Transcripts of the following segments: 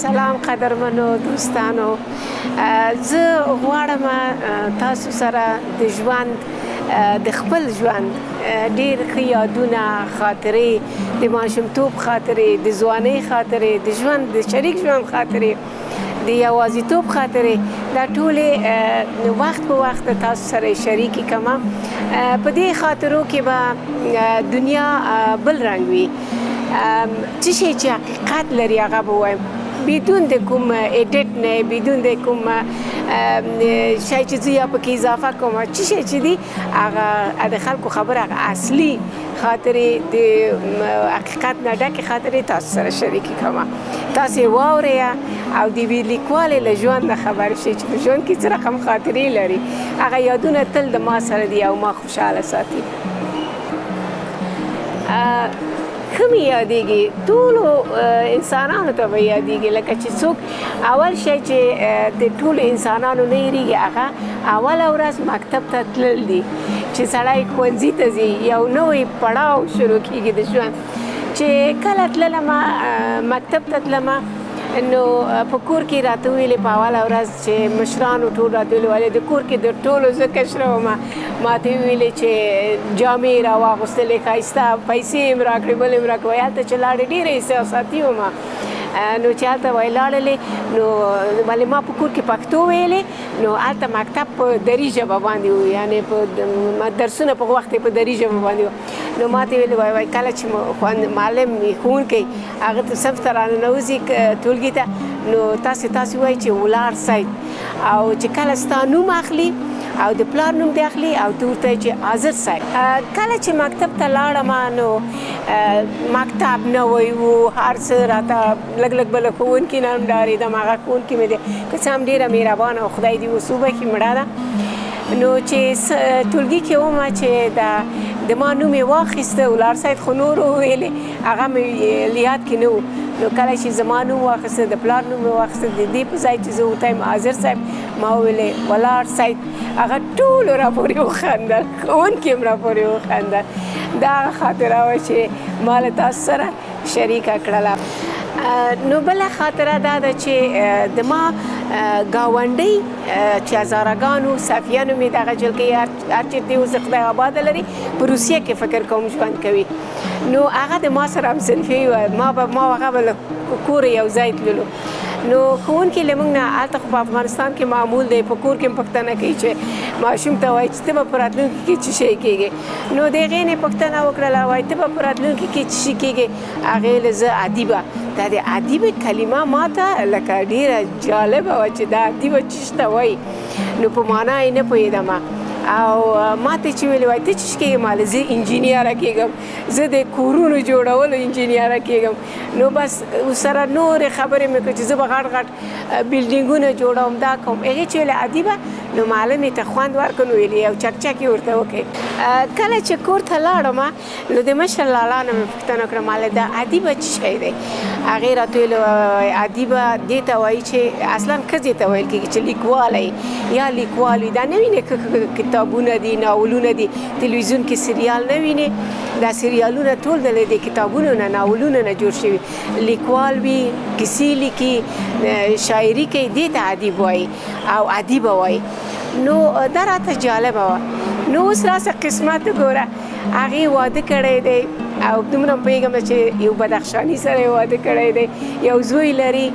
سلام قدرمنو دوستانو، زه غواړم تاسو سره د ژوند د خپل ژوند ډېر ښه یادونه، خاطرې، د ماشومتوب خاطرې، د ځوانۍ خاطرې، د ژوند د شریک ژوند خاطرې، د یوازیتوب خاطرې، دا ټولې وخت په وخت تاسو سره شریکې کړم. په دې خاطرو کې به دنیا بل رنګ وي. څه شی چې حقیقت لري هغه به ووایم، بدون د کوم ایډیټ نه، بدون د کوم شی چې زه یا پکې اضافه کوم. څه شی چې دي هغه د خلکو خبره، هغه اصلي خاطرې، د حقیقت نه ډکې خاطرې تاسو سره شریکې کوم. تاسې واورئ او د یوې لیکوالې له ژوند نه خبر شئ چې په ژوند کې څه رقم خاطرې لري. هغه یادونه تل د ما سره دي او ما خوشحاله ساتي. ښه مې یادېږي، ټولو انسانانو ته به یادېږي، لکه چې څوک اول شی چې د ټولو انسانانو نه هېرېږي هغه اوله ورځ مکتب ته تلل دي، چې سړی ښوونځي ته ځي، یو نوی پړاو شروع کېږي د ژوند. چې کله تللمه مکتب ته تلمه نو په کور کې راته ویلې په اوله ورځ چې مشرانو ټول راته ویلې، ولې د کور کې د ټولو زه کشره ومه، ماته ویلې چې جامې را واغوستلې ښایسته، پیسې یې م راکړې، بل یې م راکړې. وایي هلته چې لاړې ډېره احساساتي ومه. نو چې هلته وایي لاړلې نو ولې ما په کور کې پښتو ویلې، نو هلته مکتب په دري ژبه باندې و، یعنې په درسونه په وخت په دري ژبه باندې و. نو ماته ویلې وایي کله چې معلم ښوونکی هغه ته صف ته راننوځي ټولګي ته، نو تاسې وایي چې ولاړ سئ، او چې کله ستا نوم اخلي او د پلار نوم دې اخلي او ته ورته چې حاضر سئ. کله چې مکتب ته لاړم نو مکتب نوی و، هر څه راته لږ لږ به له ښوونکي نه هم ډارېدم. هغه ښوونکې مې دی که څه هم ډېره مهربانه او خدای دې اوس وبخي مړه ده. نو چې ټولګي کې ومه چې د ما نوم یې واخیسته، ولاړ سید خو نورو ویلې هغه مې یاد کې نه و. نو کله چې زما نوم واخیسته، د پلار نوم مې واخیسته، د دې په ځای چې زه ورته یم حاضر صاحب، ما وویلې ولاړ سید. هغه ټولو راپورې وخندل، ښوونکي هم راپورې وخندل. دا هغه خاطره وه چې ما له تاسو سره شریکه کړله. نو بله خاطره دا ده چې د ما ګاونډۍ چې هزارهګانو صفیه نومې دغه جلکۍ هر چېرته اوس خدای آباده لري، په روسیه کې فکر کوم ژوند کوي. نو هغه د ما سره همصنفي وه، ما هغه به له کوره یو ځای تللو. نو ښوونکي له موږ نه هلته خو په افغانستان کې معمول دی، په کور کې هم پوښتنه کوي چې ماشوم ته وایي چې ته به په راتلونکي کې څه شی کېږې. نو د هغې نه یې پوښتنه وکړله، وایي ته به په راتلونکي کې څه شي کېږې. هغې له زه ادیبه. دا د ادیبه کلمه ما ته لکه ډېره جالبه وه چې دا ادیبه څه ته وایي. نو په معنا یې نه پوهېدم. او ما ته چې ویلې وایي ته څه کېږې، ما ویلې زه انجینیره کېږم، زه د کورونو جوړولو انجینیره کېږم. نو بس ورسره نورې خبرې مې کړې چې زه به غټ غټ بلډینګونه جوړوم، دا کوم. هغې چې ویلې ادیبه، نو معلم یې ته خوند ورکړ، نو ویلې یو چکچک یې ورته وکړې. کله چې کور ته لاړم نو د مشر لالا نه مې پوښتنه وکړه، ما ویلې دا ادیبه څه شی دی. هغې راته ویلې ادیبه دې ته وایي چې اصلا ښځې ته ویل کېږي چې لیکوالی یا لیکوال وي. دا نه وینې کتابونه دي، ناولونه دي، تلویزیون کې سریال نه وینې، دا سریالونه ټول د کتابونو نه، ناولونو نه جوړ شوي. لیکوال وي، کیسې لیکي، شاعري کوي، دې ته ادیب وایي او ادیبه وایي. نو دا راته جالبه وه. نو اوس راسه قسمت ګوره، هغې واده کړی دی او دومره پوهېږم چې یو بدخشاني سره یې واده کړی دی، یو زوی لري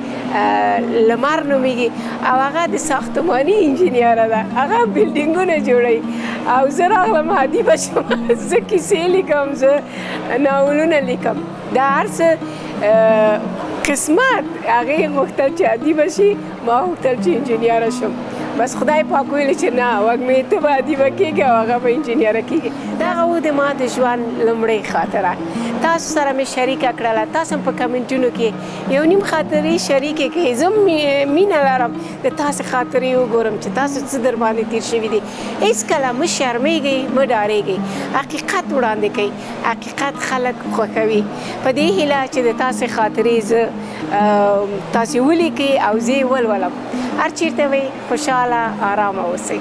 لمر نومیږي، او هغه د ساختماني انجینیره ده، هغه بلډینګونه جوړوي. او زه راغلم ادیبه شوم، زه کیسې لیکم، زه ناولونه لیکم. دا هر څه قسمت. هغې غوښتل چې ادیبه شي، ما غوښتل چې انجینیره شم. بس خدای پاک ویلې چې نه، وږمې ته به ادیبه کېږې او هغه به انجینیره کېږي. دغه و د ما د ژوند لومړۍ خاطره. تاسو سره مې شریکه کړله. تاسو هم په کمنټونو کې یو نیم خاطرې شریکې کړئ. زه مینه لرم د تاسې خاطرې وګورم چې تاسو څه در باندې تېر شوي دي. هېڅکله مه شرمېږئ، مه ډارېږئ، حقیقت وړاندې کړئ. حقیقت خلک خوښوي. په دې هیله چې د تاسې خاطرې زه تاسې ولیکئ او زه یې ولولم. هر چېرته وئ خوشحاله آرامه اوسئ.